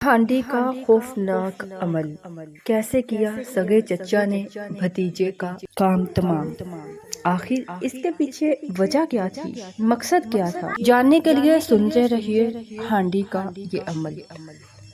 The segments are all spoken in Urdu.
ہانڈی کا خوفناک عمل کیسے کیا سگے چچا نے بھتیجے کا کام تمام؟ آخر اس کے پیچھے وجہ کیا تھی، مقصد کیا تھا؟ جاننے کے لیے سنتے رہیے ہانڈی کا یہ عمل۔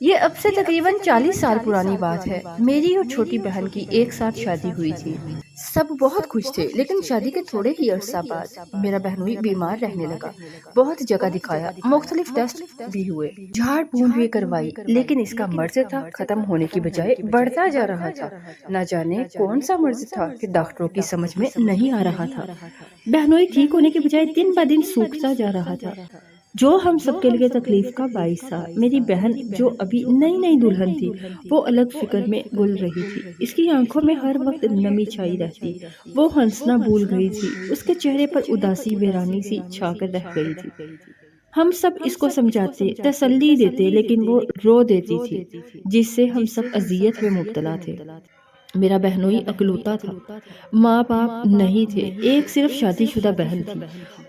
یہ اب سے تقریباً 40 سال پرانی بات ہے۔ میری اور چھوٹی بہن کی ایک ساتھ شادی ہوئی تھی۔ سب بہت خوش تھے، لیکن شادی کے تھوڑے ہی عرصہ بعد میرا بہنوئی بیمار رہنے لگا۔ بہت جگہ دکھایا، مختلف ٹیسٹ بھی ہوئے، جھاڑ پھونک بھی کروائی، لیکن اس کا مرض تھا ختم ہونے کی بجائے بڑھتا جا رہا تھا۔ نہ جانے کون سا مرض تھا کہ ڈاکٹروں کی سمجھ میں نہیں آ رہا تھا۔ بہنوئی ٹھیک ہونے کی بجائے دن بہ دن سوکھتا جا رہا تھا، جو ہم سب کے لیے تکلیف کا باعث تھا۔ میری بہن جو ابھی نئی دلہن تھی، وہ الگ فکر میں گل رہی تھی۔ اس کی آنکھوں میں ہر وقت نمی چھائی رہتی، وہ ہنسنا بھول گئی تھی، اس کے چہرے پر اداسی ویرانی سی چھا کر رہ گئی تھی۔ ہم سب اس کو سمجھاتے، تسلی دیتے، لیکن وہ رو دیتی تھی، جس سے ہم سب اذیت میں مبتلا تھے۔ میرا بہنوئی اکلوتا تھا، ماں باپ نہیں تھے، ایک صرف شادی شدہ بہن تھی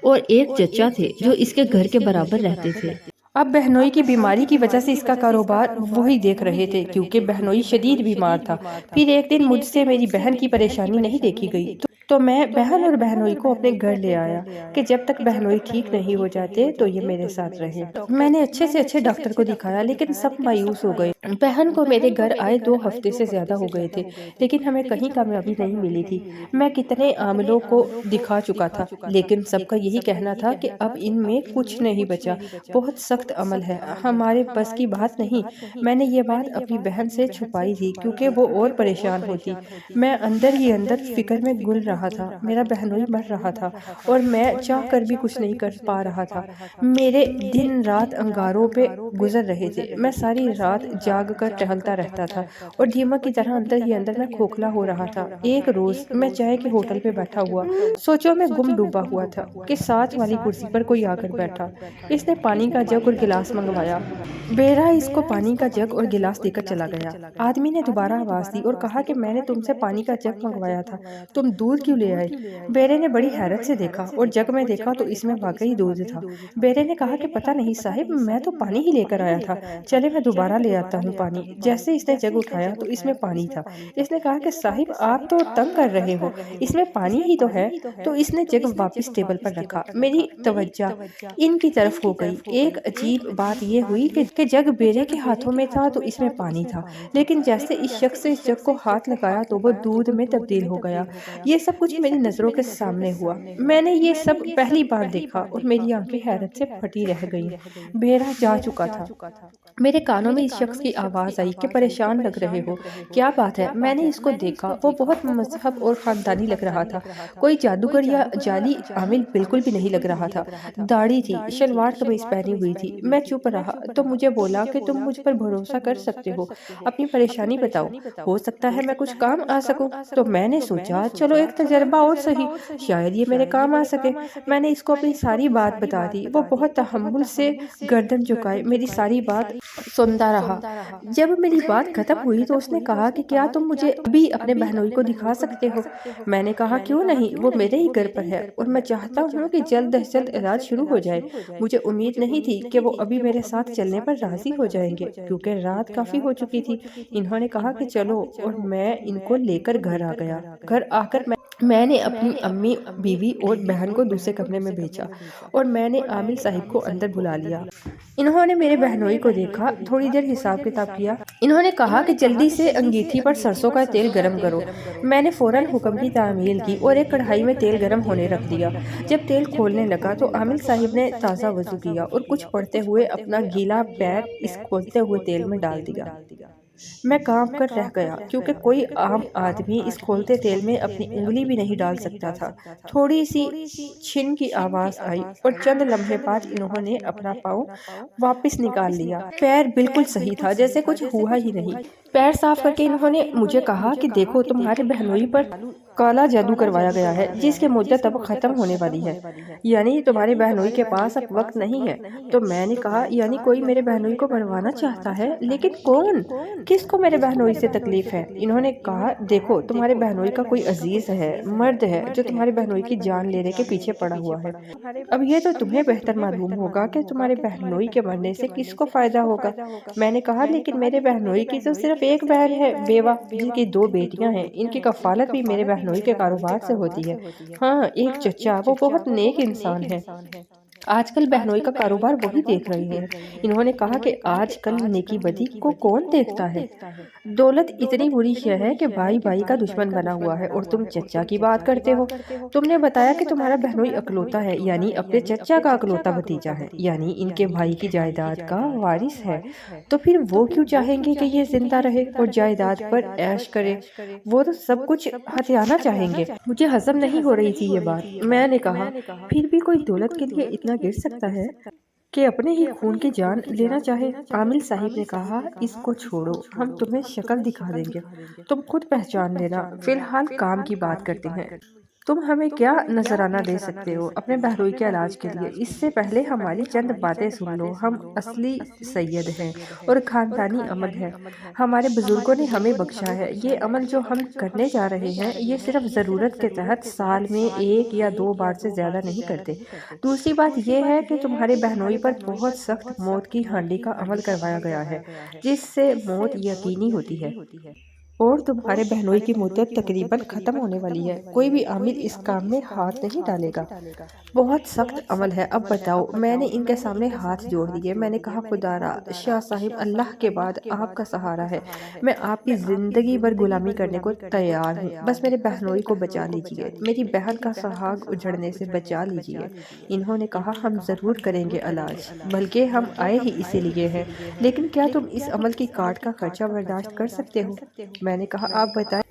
اور ایک چچا تھے جو اس کے گھر کے برابر رہتے تھے۔ اب بہنوئی کی بیماری کی وجہ سے اس کا کاروبار وہی دیکھ رہے تھے، کیونکہ بہنوئی شدید بیمار تھا۔ پھر ایک دن مجھ سے میری بہن کی پریشانی نہیں دیکھی گئی، تو میں بہن اور بہنوئی کو اپنے گھر لے آیا کہ جب تک بہنوئی ٹھیک نہیں ہو جاتے تو یہ میرے ساتھ رہے۔ میں نے اچھے سے اچھے ڈاکٹر کو دکھایا، لیکن سب مایوس ہو گئے۔ بہن کو میرے گھر آئے 2 ہفتے سے زیادہ ہو گئے تھے، لیکن ہمیں کہیں کامیابی نہیں ملی تھی۔ میں کتنے عاملوں کو دکھا چکا تھا، لیکن سب کا یہی کہنا تھا کہ اب ان میں کچھ نہیں بچا، بہت سخت عمل ہے، ہمارے بس کی بات نہیں۔ میں نے یہ بات اپنی بہن سے چھپائی تھی، کیونکہ وہ اور پریشان ہوتی۔ میں اندر ہی اندر فکر میں گل رہا تھا، میرا بہنوئی مر رہا تھا اور میں چاہ کر بھی کچھ نہیں کر پا رہا تھا۔ میرے دن رات انگاروں پہ گزر رہے تھے، میں ساری رات جاگ کر ٹہلتا رہتا تھا اور دیمک کی طرح اندر ہی اندر میں کھوکھلا ہو رہا تھا۔ ایک روز میں چائے کے ہوٹل پہ بیٹھا ہوا، سوچوں میں گم ڈوبا ہوا تھا کہ ساتھ والی کرسی پر کوئی آ کر بیٹھا۔ اس نے پانی کا جگ اور گلاس منگوایا۔ بیرا اس کو پانی کا جگ اور گلاس دے کر چلا گیا۔ آدمی نے دوبارہ آواز دی اور کہا کہ میں نے تم سے پانی کا جگ منگوایا تھا، تم دودھ کیوں لے آئے؟ بیرے نے بڑی حیرت سے دیکھا اور جگ میں دیکھا تو اس میں واقعی دودھ تھا۔ بیرے نے کہا کہ پتہ نہیں صاحب، میں تو پانی ہی لے کر آیا تھا، چلے میں دوبارہ لے آتا ہوں پانی۔ جیسے اس نے جگ اٹھایا تو اس میں پانی تھا۔ اس نے کہا کہ صاحب آپ تو تنگ کر رہے ہو، اس میں پانی ہی تو ہے۔ تو اس نے جگ واپس ٹیبل پر رکھا۔ میری توجہ ان کی طرف ہو گئی۔ ایک عجیب بات یہ ہوئی کہ جگ بیرے کے ہاتھوں میں تھا تو اس میں پانی تھا، لیکن جیسے اس شخص سے جگ کو ہاتھ لگایا تو وہ دودھ میں تبدیل ہو گیا۔ یہ سب کچھ میری نظروں کے سامنے ہوا۔ میں نے یہ سب پہلی بار دیکھا اور میری آنکھیں حیرت سے پھٹی رہ گئیں۔ بیرا جا چکا تھا۔ میرے کانوں میں اس شخص کی آواز آئی کہ پریشان لگ رہے ہو، کیا بات ہے؟ میں نے اس کو دیکھا، وہ بہت مذہب اور خاندانی لگ رہا تھا، کوئی جادوگر یا جعلی عامل بالکل بھی نہیں لگ رہا تھا۔ داڑھی تھی، شلوار قمیض پہنی ہوئی تھی۔ میں چپ رہا تو مجھے بولا کہ تم مجھ پر بھروسہ کر سکتے ہو، اپنی پریشانی بتاؤ، ہو سکتا ہے میں کچھ کام آ سکوں۔ تو میں نے سوچا چلو ایک تجربہ اور سہی، شاید یہ میرے کام آ سکے۔ میں نے اس کو اپنی ساری بات بتا دی۔ وہ بہت تحمل سے گردن جھکائے میری ساری بات سنتا رہا۔ جب میری بات ختم ہوئی تو اس نے کہا کہ کیا تم مجھے ابھی اپنے بہنوئی کو دکھا سکتے ہو؟ میں نے کہا کیوں نہیں، وہ میرے ہی گھر پر ہے اور میں چاہتا ہوں کہ جلد از جلد علاج شروع ہو جائے۔ مجھے امید نہیں تھی کہ وہ ابھی میرے ساتھ چلنے پر راضی ہو جائیں گے، کیونکہ رات کافی ہو چکی تھی۔ انہوں نے کہا کہ چلو اور میں ان کو لے کر گھر آ گیا۔ گھر آ کر میں نے اپنی امی، بیوی اور بہن کو دوسرے کمرے میں بھیجا اور میں نے عامل صاحب کو اندر بلا لیا۔ انہوں نے میرے بہنوئی کو دیکھا، تھوڑی دیر حساب کتاب کیا۔ انہوں نے کہا کہ جلدی سے انگیٹھی پر سرسوں کا تیل گرم کرو۔ میں نے فوراً حکم کی تعمیل کی اور ایک کڑھائی میں تیل گرم ہونے رکھ دیا۔ جب تیل کھولنے لگا تو عامل صاحب نے تازہ وضو کیا اور کچھ پڑھتے ہوئے اپنا گیلا پیر اس کھولتے ہوئے تیل میں ڈال دیا۔ میں کانپ کر رہ گیا، کیونکہ کوئی عام آدمی اس کھولتے تیل میں اپنی انگلی بھی نہیں ڈال سکتا تھا۔ تھوڑی سی چھن کی آواز آئی اور چند لمحے بعد انہوں نے اپنا پاؤں واپس نکال لیا۔ پیر بالکل صحیح تھا، جیسے کچھ ہوا ہی نہیں۔ پیر صاف کر کے انہوں نے مجھے کہا کہ دیکھو تمہارے بہنوئی پر کالا جادو کروایا گیا ہے جس کی مدت اب ختم ہونے والی ہے، یعنی تمہارے بہنوئی کے پاس اب وقت نہیں ہے۔ تو میں نے کہا یعنی کوئی میرے بہنوئی کو مروانا چاہتا ہے، لیکن کون؟ کس کو میرے بہنوئی سے تکلیف ہے؟ انہوں نے کہا دیکھو تمہارے بہنوئی کا کوئی عزیز ہے، مرد ہے جو تمہارے بہنوئی کی جان لینے کے پیچھے پڑا ہوا ہے۔ اب یہ تو تمہیں بہتر معلوم ہوگا کہ تمہارے بہنوئی کے مرنے سے کس کو فائدہ ہوگا۔ میں نے کہا لیکن میرے بہنوئی کی تو صرف ایک بہن ہے، بیوہ، جن کی 2 بیٹیاں ہیں، ان کی کفالت بھی میرے بہنوئی کے کاروبار سے ہوتی ہے۔ ہاں ایک چچا، وہ بہت نیک انسان ہے، آج کل بہنوئی کا کاروبار وہی دیکھ رہے ہیں۔ انہوں نے کہا کہ آج کل نیکی بدی کو کون دیکھتا ہے؟ دولت اتنی بری شے ہے کہ بھائی بھائی کا دشمن بنا ہوا ہے، اور تم چچا کی بات کرتے ہو۔ تم نے بتایا کہ تمہارا بہنوئی اکلوتا ہے، یعنی اپنے چچا کا اکلوتا بھتیجا ہے، یعنی ان کے بھائی کی جائیداد کا وارث ہے، تو پھر وہ کیوں چاہیں گے کہ یہ زندہ رہے اور جائیداد پر عیش کرے؟ وہ تو سب کچھ ہتھیانا چاہیں گے۔ مجھے ہضم نہیں ہو رہی تھی یہ بات۔ میں نے کہا پھر بھی کوئی دولت کے لیے اتنا گر سکتا ہے کہ اپنے ہی خون کی جان لینا چاہے؟ عامل صاحب نے کہا اس کو چھوڑو، ہم تمہیں شکل دکھا دیں گے، تم خود پہچان لینا، فی الحال کام کی بات کرتے ہیں۔ تم ہمیں کیا نذرانہ دے سکتے ہو اپنے بہنوئی کے علاج کے لیے؟ اس سے پہلے ہماری چند باتیں سن لو۔ ہم اصلی سید ہیں اور خاندانی عمل ہے، ہمارے بزرگوں نے ہمیں بخشا ہے۔ یہ عمل جو ہم کرنے جا رہے ہیں یہ صرف ضرورت کے تحت سال میں 1 یا 2 بار سے زیادہ نہیں کرتے۔ دوسری بات یہ ہے کہ تمہارے بہنوئی پر بہت سخت موت کی ہانڈی کا عمل کروایا گیا ہے، جس سے موت یقینی ہوتی ہے، اور تمہارے بہنوئی کی مدت تقریباً ختم ہونے والی ہے۔ کوئی بھی عامل اس کام میں ہاتھ نہیں ڈالے گا۔ بہت سخت عمل ہے، اب بتاؤ۔ میں نے ان کے سامنے ہاتھ جوڑ دیے۔ میں نے کہا خدا را شاہ صاحب، اللہ کے بعد آپ کا سہارا ہے، میں آپ کی زندگی بھر غلامی کرنے کو تیار ہوں، بس میرے بہنوئی کو بچا لیجیے، میری بہن کا سہاگ اجڑنے سے بچا لیجیے۔ انہوں نے کہا ہم ضرور کریں گے علاج، بلکہ ہم آئے ہی اسی لیے ہیں، لیکن کیا تم اس عمل کی کاٹ کا خرچہ برداشت کر سکتے ہو؟ میں نے کہا آپ بتائیں،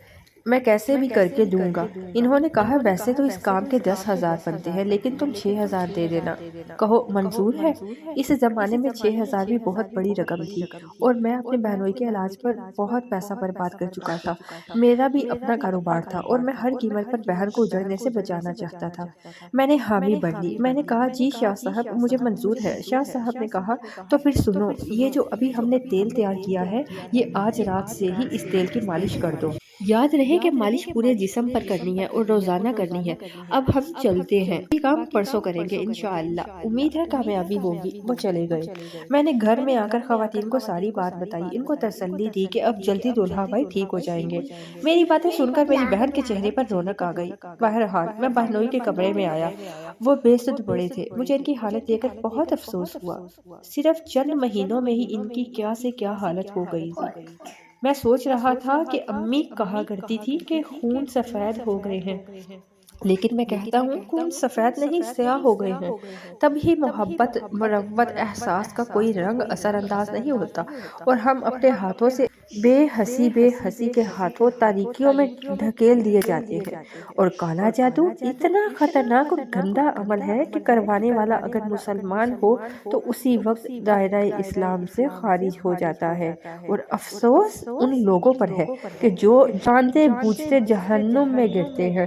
میں کیسے بھی کر کے دوں گا۔ انہوں نے کہا ویسے تو اس کام کے 10,000 بنتے ہیں، لیکن تم 6,000 دے دینا، کہو منظور ہے؟ اس زمانے میں 6,000 بھی بہت بڑی رقم تھی، اور میں اپنے بہنوئی کے علاج پر بہت پیسہ برباد کر چکا تھا۔ میرا بھی اپنا کاروبار تھا اور میں ہر قیمت پر بہن کو اجڑنے سے بچانا چاہتا تھا۔ میں نے حامی بھر لی۔ میں نے کہا جی شاہ صاحب، مجھے منظور ہے۔ شاہ صاحب نے کہا تو پھر سنو، یہ جو ابھی ہم نے تیل تیار کیا ہے، یہ آج رات سے ہی اس تیل کی مالش کر دو۔ یاد رہے کہ مالش پورے جسم پر کرنی ہے اور روزانہ کرنی ہے۔ اب ہم چلتے ہیں، یہ کام پرسوں کریں گے انشاءاللہ، امید ہے کامیابی ہوگی۔ وہ چلے گئے۔ میں نے گھر میں آ کر خواتین کو ساری بات بتائی، ان کو تسلی دی کہ اب جلدی دولہا بھائی ٹھیک ہو جائیں گے۔ میری باتیں سن کر میری بہن کے چہرے پر رونق آ گئی۔ بہرحال میں بہنوئی کے کمرے میں آیا، وہ بے سدھ پڑے تھے۔ مجھے ان کی حالت دیکھ کر بہت افسوس ہوا، صرف چند مہینوں میں ہی ان کی کیا سے کیا حالت ہو گئی تھی۔ میں سوچ رہا تھا کہ امی کہا کرتی تھی کہ خون سفید ہو گئے ہیں، لیکن میں کہتا ہوں خون سفید نہیں، سیاہ ہو گئے ہیں۔ تب ہی محبت، مروت، احساس کا کوئی رنگ اثر انداز نہیں ہوتا، اور ہم اپنے ہاتھوں سے بے حسی کے ہاتھوں تاریکیوں میں ڈھکیل دیے جاتے ہیں۔ اور کالا جادو اتنا خطرناک اور گندا عمل ہے کہ کروانے والا اگر مسلمان ہو تو اسی وقت دائرہ اسلام سے خارج ہو جاتا ہے، اور افسوس ان لوگوں پر ہے کہ جو جانتے بوجھتے جہنم میں گرتے ہیں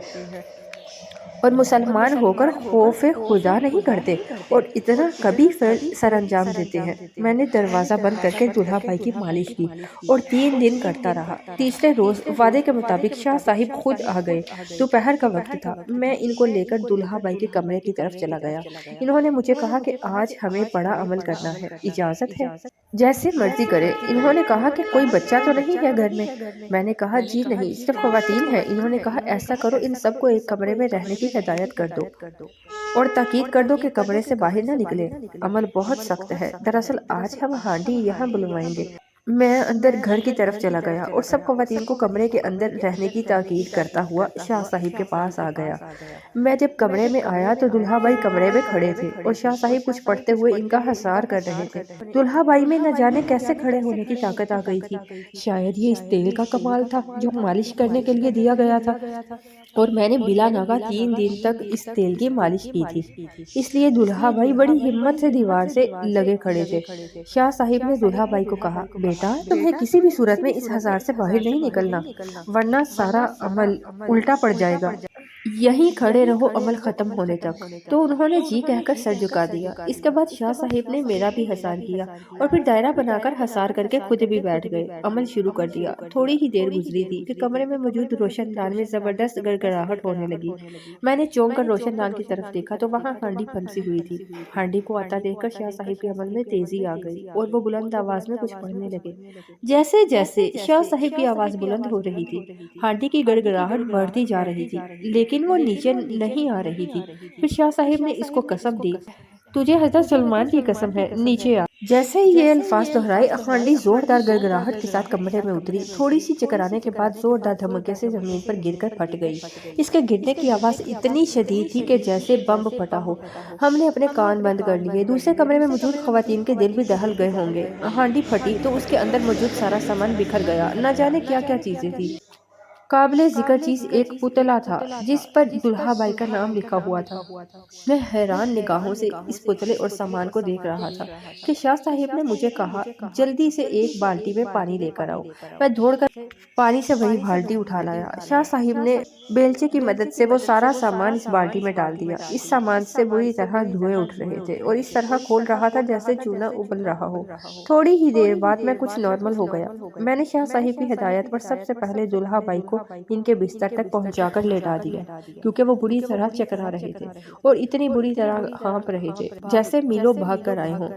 اور مسلمان ہو کر خوف خدا نہیں کرتے اور اتنا کبھی فعل سر انجام دیتے ہیں۔ میں نے دروازہ بند کر کے دولہا بھائی کی مالش کی اور 3 دن کرتا رہا۔ تیسرے روز وعدے کے مطابق شاہ صاحب خود آ گئے۔ دوپہر کا وقت تھا، میں ان کو لے کر دولہا بھائی کے کمرے کی طرف چلا گیا۔ انہوں نے مجھے کہا کہ آج ہمیں بڑا عمل کرنا ہے، اجازت ہے؟ جیسے مرضی کرے۔ انہوں نے کہا کہ کوئی بچہ تو نہیں ہے گھر میں؟ میں نے کہا جی نہیں، صرف خواتین ہیں۔ انہوں نے کہا ایسا کرو، ان سب کو ایک کمرے میں رہنے کی ہدایت کر دو اور تاکید کر دو کہ کمرے سے باہر نہ نکلے۔ عمل بہت سخت ہے، دراصل آج ہم ہانڈی یہاں بلوائیں گے۔ میں اندر گھر کی طرف چلا گیا اور سب خواتین کو کمرے کے اندر رہنے کی تاکید کرتا ہوا شاہ صاحب کے پاس آ گیا۔ میں جب کمرے میں آیا تو دولہا بھائی کمرے میں کھڑے تھے اور شاہ صاحب کچھ پڑھتے ہوئے ان کا حصار کر رہے تھے۔ دولہا بھائی میں نہ جانے کیسے کھڑے ہونے کی طاقت آ گئی تھی، شاید یہ اس تیل کا کمال تھا جو مالش کرنے کے لیے دیا گیا تھا۔ اور میں نے بلا ناغہ 3 دن تک اس تیل کی مالش کی تھی۔ اس لیے دولہا بھائی بڑی ہمت سے دیوار سے لگے کھڑے تھے۔ شاہ صاحب نے دولہا بھائی کو کہا، بیٹا تمہیں کسی بھی صورت میں اس ہزار سے باہر نہیں نکلنا، ورنہ سارا عمل الٹا پڑ جائے گا۔ یہیں کھڑے رہو عمل ختم ہونے تک۔ تو انہوں نے جی کہہ کر سر جھکا دیا۔ اس کے بعد شاہ صاحب نے میرا بھی حصار کیا اور پھر دائرہ بنا کر حصار کر کے خود بھی بیٹھ گئے، عمل شروع کر دیا۔ تھوڑی ہی دیر گزری تھی کہ کمرے میں موجود روشن دان میں زبردست گڑگڑاہٹ ہونے لگی۔ میں نے چونک کر روشن دان کی طرف دیکھا تو وہاں ہانڈی پھنسی ہوئی تھی۔ ہانڈی کو آتا دیکھ کر شاہ صاحب کے عمل میں تیزی آ گئی اور وہ بلند آواز میں کچھ پڑھنے لگے۔ جیسے جیسے شاہ صاحب کی آواز بلند ہو رہی تھی، ہانڈی کی گڑگڑاہٹ بڑھتی جا رہی تھی، لیکن وہ نیچے نہیں آ رہی تھی۔ پھر شاہ صاحب نے اس کو قسم دی، تجھے حضرت سلمان کی قسم ہے، نیچے آ۔ جیسے ہی یہ الفاظ دہرائے، ہانڈی زوردار گڑگڑاہٹ کے ساتھ کمرے میں اتری۔ تھوڑی سی چکرانے کے بعد زوردار دھمکے سے زمین پر گر کر پھٹ گئی۔ اس کے گرنے کی آواز اتنی شدید تھی کہ جیسے بم پھٹا ہو۔ ہم نے اپنے کان بند کر لیے۔ دوسرے کمرے میں موجود خواتین کے دل بھی دہل گئے ہوں گے۔ ہانڈی پھٹی تو اس کے اندر موجود سارا سامان بکھر گیا، نہ جانے کیا کیا چیزیں تھیں۔ قابل ذکر چیز ایک پتلا تھا جس پر دولہا بھائی کا نام لکھا ہوا تھا۔ میں حیران نگاہوں سے اس پتلے اور سامان کو دیکھ رہا تھا کہ شاہ صاحب نے مجھے کہا، جلدی سے ایک بالٹی میں پانی لے کر آؤ۔ میں دوڑ کر پانی سے وہی بالٹی اٹھا لایا۔ شاہ صاحب نے بیلچے کی مدد سے وہ سارا سامان اس بالٹی میں ڈال دیا۔ اس سامان سے بری طرح دھوئیں اٹھ رہے تھے اور اس طرح کھول رہا تھا جیسے چونا ابل رہا ہو۔ تھوڑی ہی دیر بعد میں کچھ نارمل ہو گیا۔ میں نے شاہ صاحب کی ہدایت پر سب سے پہلے دولہا بھائی کو ان کے بستر تک پہنچا کر لیٹا دیا، کیونکہ وہ بری طرح چکرا رہے تھے اور اتنی بری طرح ہانپ رہے تھے جیسے میلوں بھاگ کر آئے ہوں۔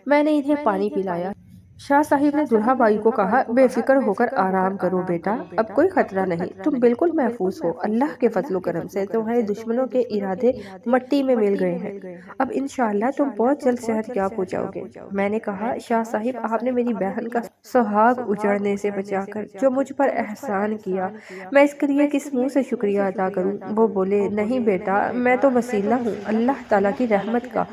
میں نے انہیں پانی پلایا۔ شاہ صاحب نے دولہا بھائی کو کہا، بے فکر ہو کر آرام کرو بیٹا، اب کوئی خطرہ نہیں، تم بالکل محفوظ ہو۔ اللہ کے فضل و کرم سے تمہارے دشمنوں کے ارادے مٹی میں مل گئے ہیں۔ اب انشاءاللہ تم بہت جلد صحت یاب ہو جاؤ گے۔ میں نے کہا، شاہ صاحب آپ نے میری بہن کا سہاگ اجڑنے سے بچا کر جو مجھ پر احسان کیا، میں اس کے لیے کس منہ سے شکریہ ادا کروں؟ وہ بولے، نہیں بیٹا، میں تو وسیلہ ہوں اللہ تعالیٰ کی رحمت کا،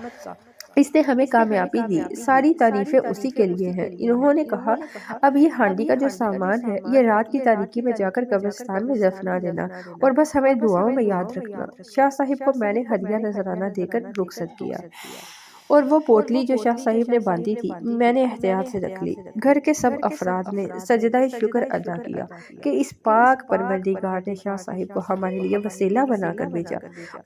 اس نے ہمیں کامیابی دی، ساری تعریفیں اسی کے لیے ہیں۔ انہوں نے کہا، اب یہ ہانڈی کا جو سامان ہے یہ رات کی تاریکی میں جا کر قبرستان میں دفنا دینا اور بس ہمیں دعاؤں میں یاد رکھنا۔ شاہ صاحب کو میں نے ہدیہ نذرانہ دے کر رخصت کیا اور وہ پوٹلی جو شاہ صاحب نے باندھی تھی میں نے احتیاط سے رکھ لی۔ گھر کے سب افراد نے سجدہ شکر ادا کیا کہ اس پاک پروردگار نے شاہ صاحب کو ہمارے لیے وسیلہ بنا کر بھیجا،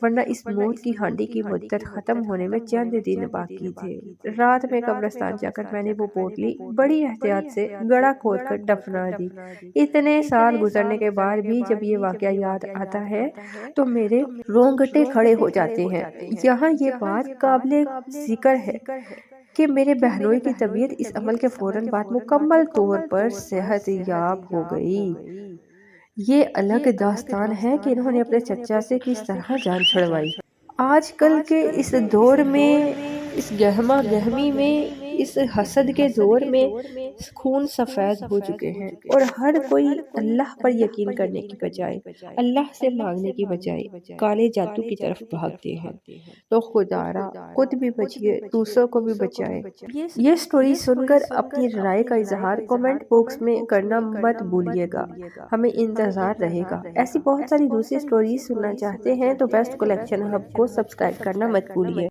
ورنہ اس موت کی ہانڈی کی مدت ختم ہونے میں چند دن باقی تھے۔ رات میں قبرستان جا کر میں نے وہ پوٹلی بڑی احتیاط سے گڑھا کھود کر دفنا دی۔ اتنے سال گزرنے کے بعد بھی جب یہ واقعہ یاد آتا ہے تو میرے رونگٹے کھڑے ہو جاتے ہیں۔ یہاں یہ بات قابل ذکر ہے کہ میرے بہنوئی کی طبیعت اس عمل کے فوراً بعد مکمل طور پر صحت یاب ہو گئی۔ یہ الگ داستان ہے کہ انہوں نے اپنے چچا سے کس طرح جان چھڑوائی۔ آج کل کے اس دور میں، اس گہما گہمی میں، اس حسد کے دور میں خون سفید ہو چکے ہیں اور ہر کوئی اللہ پر یقین کرنے کی بجائے، اللہ سے مانگنے کی بجائے کالے جادو کی طرف بھاگتے ہیں۔ تو خدا را خود بھی بچیے، دوسروں کو بھی بچائے۔ یہ سٹوری سن کر اپنی رائے کا اظہار کمنٹ باکس میں کرنا مت بھولیے گا، ہمیں انتظار رہے گا۔ ایسی بہت ساری دوسری سٹوریز سننا چاہتے ہیں تو بیسٹ کلیکشن ہب کو سبسکرائب کرنا مت بھولیے۔